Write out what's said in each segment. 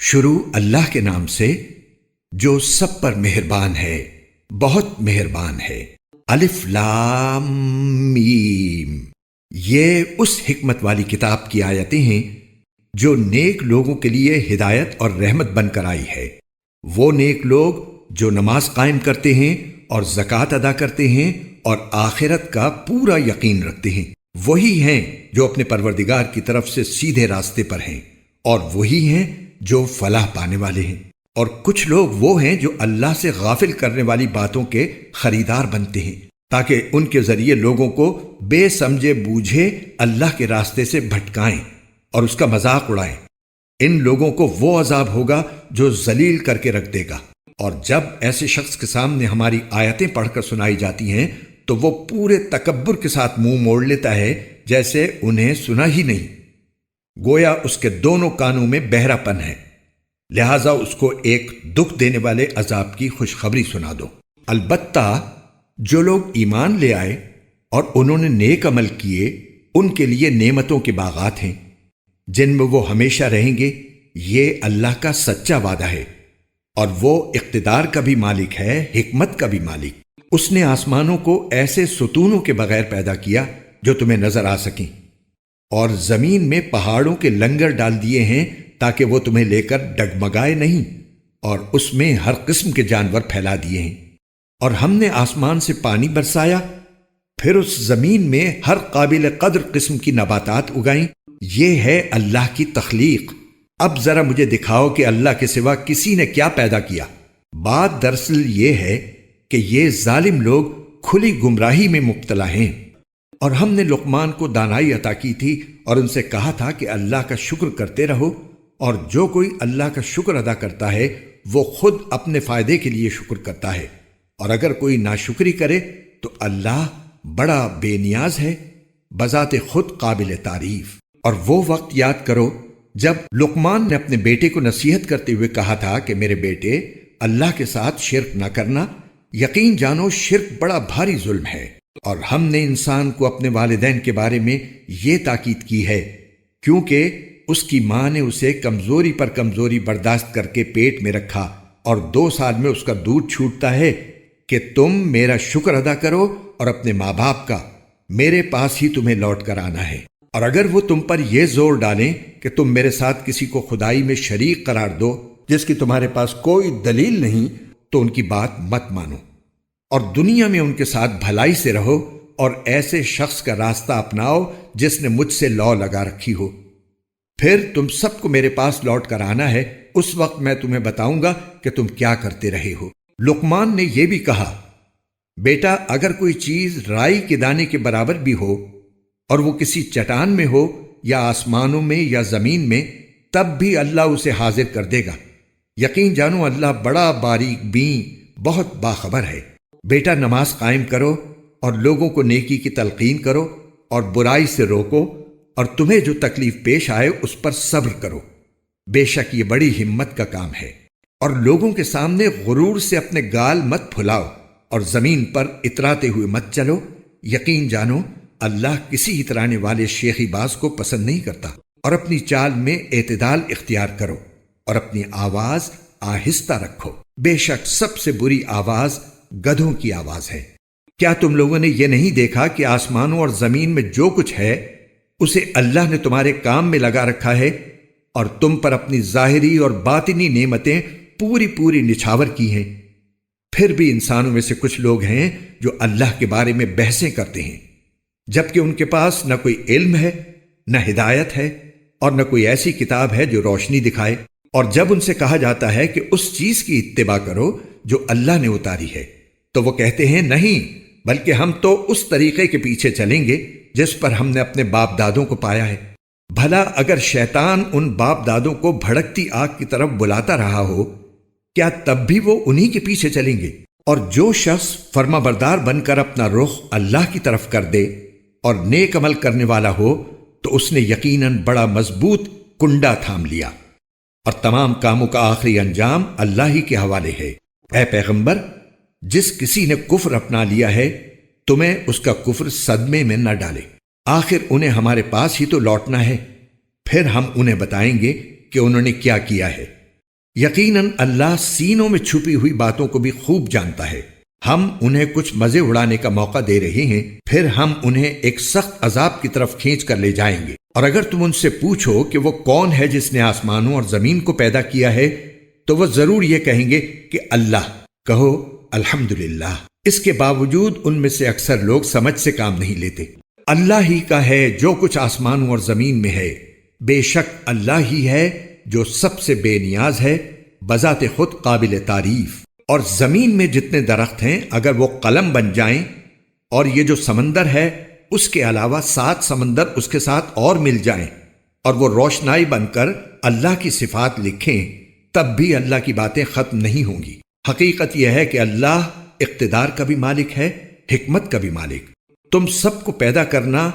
شروع اللہ کے نام سے جو سب پر مہربان ہے، بہت مہربان ہے۔ الف لام میم، یہ اس حکمت والی کتاب کی آیتیں ہیں جو نیک لوگوں کے لیے ہدایت اور رحمت بن کر آئی ہے۔ وہ نیک لوگ جو نماز قائم کرتے ہیں اور زکوٰۃ ادا کرتے ہیں اور آخرت کا پورا یقین رکھتے ہیں، وہی ہیں جو اپنے پروردگار کی طرف سے سیدھے راستے پر ہیں، اور وہی ہیں جو فلاح پانے والے ہیں۔ اور کچھ لوگ وہ ہیں جو اللہ سے غافل کرنے والی باتوں کے خریدار بنتے ہیں تاکہ ان کے ذریعے لوگوں کو بے سمجھے بوجھے اللہ کے راستے سے بھٹکائیں اور اس کا مذاق اڑائیں۔ ان لوگوں کو وہ عذاب ہوگا جو ذلیل کر کے رکھ دے گا۔ اور جب ایسے شخص کے سامنے ہماری آیتیں پڑھ کر سنائی جاتی ہیں تو وہ پورے تکبر کے ساتھ منہ موڑ لیتا ہے جیسے انہیں سنا ہی نہیں، گویا اس کے دونوں کانوں میں بہرا پن ہے، لہذا اس کو ایک دکھ دینے والے عذاب کی خوشخبری سنا دو۔ البتہ جو لوگ ایمان لے آئے اور انہوں نے نیک عمل کیے، ان کے لیے نعمتوں کے باغات ہیں جن میں وہ ہمیشہ رہیں گے۔ یہ اللہ کا سچا وعدہ ہے، اور وہ اقتدار کا بھی مالک ہے، حکمت کا بھی مالک۔ اس نے آسمانوں کو ایسے ستونوں کے بغیر پیدا کیا جو تمہیں نظر آ سکیں، اور زمین میں پہاڑوں کے لنگر ڈال دیے ہیں تاکہ وہ تمہیں لے کر ڈگمگائے نہیں، اور اس میں ہر قسم کے جانور پھیلا دیے ہیں۔ اور ہم نے آسمان سے پانی برسایا، پھر اس زمین میں ہر قابل قدر قسم کی نباتات اگائیں۔ یہ ہے اللہ کی تخلیق۔ اب ذرا مجھے دکھاؤ کہ اللہ کے سوا کسی نے کیا پیدا کیا۔ بات دراصل یہ ہے کہ یہ ظالم لوگ کھلی گمراہی میں مبتلا ہیں۔ اور ہم نے لقمان کو دانائی عطا کی تھی اور ان سے کہا تھا کہ اللہ کا شکر کرتے رہو، اور جو کوئی اللہ کا شکر ادا کرتا ہے وہ خود اپنے فائدے کے لیے شکر کرتا ہے، اور اگر کوئی ناشکری کرے تو اللہ بڑا بے نیاز ہے، بذات خود قابل تعریف۔ اور وہ وقت یاد کرو جب لقمان نے اپنے بیٹے کو نصیحت کرتے ہوئے کہا تھا کہ میرے بیٹے، اللہ کے ساتھ شرک نہ کرنا، یقین جانو شرک بڑا بھاری ظلم ہے۔ اور ہم نے انسان کو اپنے والدین کے بارے میں یہ تاکید کی ہے کیونکہ اس کی ماں نے اسے کمزوری پر کمزوری برداشت کر کے پیٹ میں رکھا، اور 2 سال میں اس کا دودھ چھوٹتا ہے کہ تم میرا شکر ادا کرو اور اپنے ماں باپ کا، میرے پاس ہی تمہیں لوٹ کر آنا ہے۔ اور اگر وہ تم پر یہ زور ڈالیں کہ تم میرے ساتھ کسی کو خدائی میں شریک قرار دو جس کی تمہارے پاس کوئی دلیل نہیں، تو ان کی بات مت مانو، اور دنیا میں ان کے ساتھ بھلائی سے رہو، اور ایسے شخص کا راستہ اپناؤ جس نے مجھ سے لو لگا رکھی ہو۔ پھر تم سب کو میرے پاس لوٹ کر آنا ہے، اس وقت میں تمہیں بتاؤں گا کہ تم کیا کرتے رہے ہو۔ لقمان نے یہ بھی کہا، بیٹا اگر کوئی چیز رائی کے دانے کے برابر بھی ہو اور وہ کسی چٹان میں ہو یا آسمانوں میں یا زمین میں، تب بھی اللہ اسے حاضر کر دے گا۔ یقین جانو اللہ بڑا باریک بین، بہت باخبر ہے۔ بیٹا نماز قائم کرو اور لوگوں کو نیکی کی تلقین کرو اور برائی سے روکو، اور تمہیں جو تکلیف پیش آئے اس پر صبر کرو، بے شک یہ بڑی ہمت کا کام ہے۔ اور لوگوں کے سامنے غرور سے اپنے گال مت پھلاؤ، اور زمین پر اتراتے ہوئے مت چلو۔ یقین جانو اللہ کسی اترانے والے شیخی باز کو پسند نہیں کرتا۔ اور اپنی چال میں اعتدال اختیار کرو اور اپنی آواز آہستہ رکھو، بے شک سب سے بری آواز گدھوں کی آواز ہے۔ کیا تم لوگوں نے یہ نہیں دیکھا کہ آسمانوں اور زمین میں جو کچھ ہے اسے اللہ نے تمہارے کام میں لگا رکھا ہے، اور تم پر اپنی ظاہری اور باطنی نعمتیں پوری پوری نچھاور کی ہیں؟ پھر بھی انسانوں میں سے کچھ لوگ ہیں جو اللہ کے بارے میں بحثیں کرتے ہیں، جبکہ ان کے پاس نہ کوئی علم ہے، نہ ہدایت ہے، اور نہ کوئی ایسی کتاب ہے جو روشنی دکھائے۔ اور جب ان سے کہا جاتا ہے کہ اس چیز کی اتباع کرو جو اللہ نے اتاری ہے، تو وہ کہتے ہیں نہیں، بلکہ ہم تو اس طریقے کے پیچھے چلیں گے جس پر ہم نے اپنے باپ دادوں کو پایا ہے۔ بھلا اگر شیطان ان باپ دادوں کو بھڑکتی آگ کی طرف بلاتا رہا ہو، کیا تب بھی وہ انہی کے پیچھے چلیں گے؟ اور جو شخص فرما بردار بن کر اپنا رخ اللہ کی طرف کر دے اور نیک عمل کرنے والا ہو تو اس نے یقیناً بڑا مضبوط کنڈا تھام لیا، اور تمام کاموں کا آخری انجام اللہ ہی کے حوالے ہے۔ اے پیغمبر، جس کسی نے کفر اپنا لیا ہے تمہیں اس کا کفر صدمے میں نہ ڈالے، آخر انہیں ہمارے پاس ہی تو لوٹنا ہے، پھر ہم انہیں بتائیں گے کہ انہوں نے کیا کیا ہے۔ یقیناً اللہ سینوں میں چھپی ہوئی باتوں کو بھی خوب جانتا ہے۔ ہم انہیں کچھ مزے اڑانے کا موقع دے رہے ہیں، پھر ہم انہیں ایک سخت عذاب کی طرف کھینچ کر لے جائیں گے۔ اور اگر تم ان سے پوچھو کہ وہ کون ہے جس نے آسمانوں اور زمین کو پیدا کیا ہے، تو وہ ضرور یہ کہیں گے کہ اللہ۔ کہو الحمدللہ۔ اس کے باوجود ان میں سے اکثر لوگ سمجھ سے کام نہیں لیتے۔ اللہ ہی کا ہے جو کچھ آسمانوں اور زمین میں ہے، بے شک اللہ ہی ہے جو سب سے بے نیاز ہے، بذات خود قابل تعریف۔ اور زمین میں جتنے درخت ہیں اگر وہ قلم بن جائیں، اور یہ جو سمندر ہے اس کے علاوہ 7 سمندر اس کے ساتھ اور مل جائیں، اور وہ روشنائی بن کر اللہ کی صفات لکھیں، تب بھی اللہ کی باتیں ختم نہیں ہوں گی۔ حقیقت یہ ہے کہ اللہ اقتدار کا بھی مالک ہے، حکمت کا بھی مالک۔ تم سب کو پیدا کرنا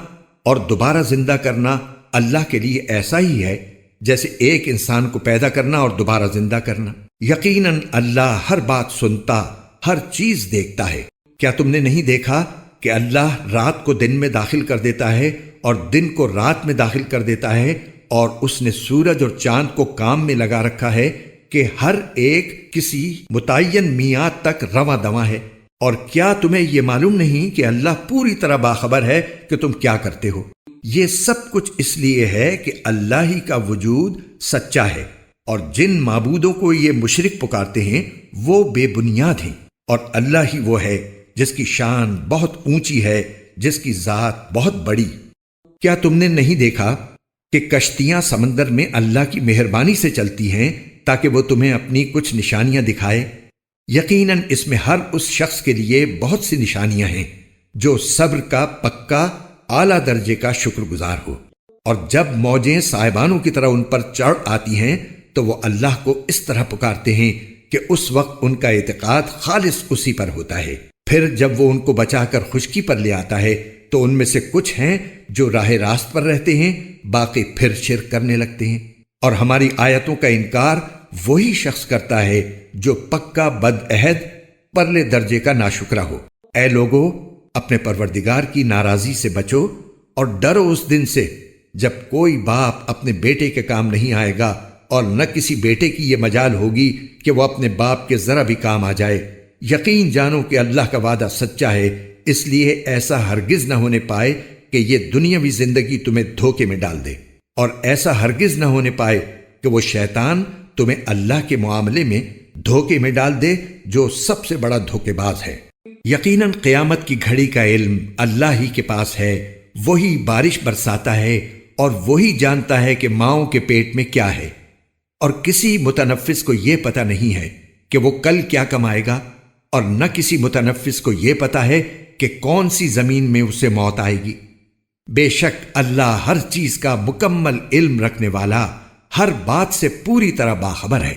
اور دوبارہ زندہ کرنا اللہ کے لیے ایسا ہی ہے جیسے ایک انسان کو پیدا کرنا اور دوبارہ زندہ کرنا۔ یقیناً اللہ ہر بات سنتا، ہر چیز دیکھتا ہے۔ کیا تم نے نہیں دیکھا کہ اللہ رات کو دن میں داخل کر دیتا ہے اور دن کو رات میں داخل کر دیتا ہے، اور اس نے سورج اور چاند کو کام میں لگا رکھا ہے کہ ہر ایک کسی متعین میعاد تک رواں دواں ہے؟ اور کیا تمہیں یہ معلوم نہیں کہ اللہ پوری طرح باخبر ہے کہ تم کیا کرتے ہو؟ یہ سب کچھ اس لیے ہے کہ اللہ ہی کا وجود سچا ہے، اور جن معبودوں کو یہ مشرک پکارتے ہیں وہ بے بنیاد ہیں، اور اللہ ہی وہ ہے جس کی شان بہت اونچی ہے، جس کی ذات بہت بڑی۔ کیا تم نے نہیں دیکھا کہ کشتیاں سمندر میں اللہ کی مہربانی سے چلتی ہیں تاکہ وہ تمہیں اپنی کچھ نشانیاں دکھائے؟ یقیناً اس میں ہر اس شخص کے لیے بہت سی نشانیاں ہیں جو صبر کا پکا اعلیٰ درجے کا شکر گزار ہو۔ اور جب موجیں سائبانوں کی طرح ان پر چڑھ آتی ہیں تو وہ اللہ کو اس طرح پکارتے ہیں کہ اس وقت ان کا اعتقاد خالص اسی پر ہوتا ہے۔ پھر جب وہ ان کو بچا کر خشکی پر لے آتا ہے تو ان میں سے کچھ ہیں جو راہ راست پر رہتے ہیں، باقی پھر شرک کرنے لگتے ہیں۔ اور ہماری آیتوں کا انکار وہی شخص کرتا ہے جو پکا بدعہد پرلے درجے کا ناشکرا ہو۔ اے لوگو، اپنے پروردگار کی ناراضی سے بچو اور ڈرو اس دن سے جب کوئی باپ اپنے بیٹے کے کام نہیں آئے گا، اور نہ کسی بیٹے کی یہ مجال ہوگی کہ وہ اپنے باپ کے ذرا بھی کام آ جائے۔ یقین جانو کہ اللہ کا وعدہ سچا ہے، اس لیے ایسا ہرگز نہ ہونے پائے کہ یہ دنیاوی زندگی تمہیں دھوکے میں ڈال دے، اور ایسا ہرگز نہ ہونے پائے کہ وہ شیطان تمہیں اللہ کے معاملے میں دھوکے میں ڈال دے جو سب سے بڑا دھوکے باز ہے۔ یقیناً قیامت کی گھڑی کا علم اللہ ہی کے پاس ہے، وہی بارش برساتا ہے، اور وہی جانتا ہے کہ ماؤں کے پیٹ میں کیا ہے، اور کسی متنفس کو یہ پتہ نہیں ہے کہ وہ کل کیا کمائے گا، اور نہ کسی متنفس کو یہ پتہ ہے کہ کون سی زمین میں اسے موت آئے گی۔ بے شک اللہ ہر چیز کا مکمل علم رکھنے والا، ہر بات سے پوری طرح باخبر ہے۔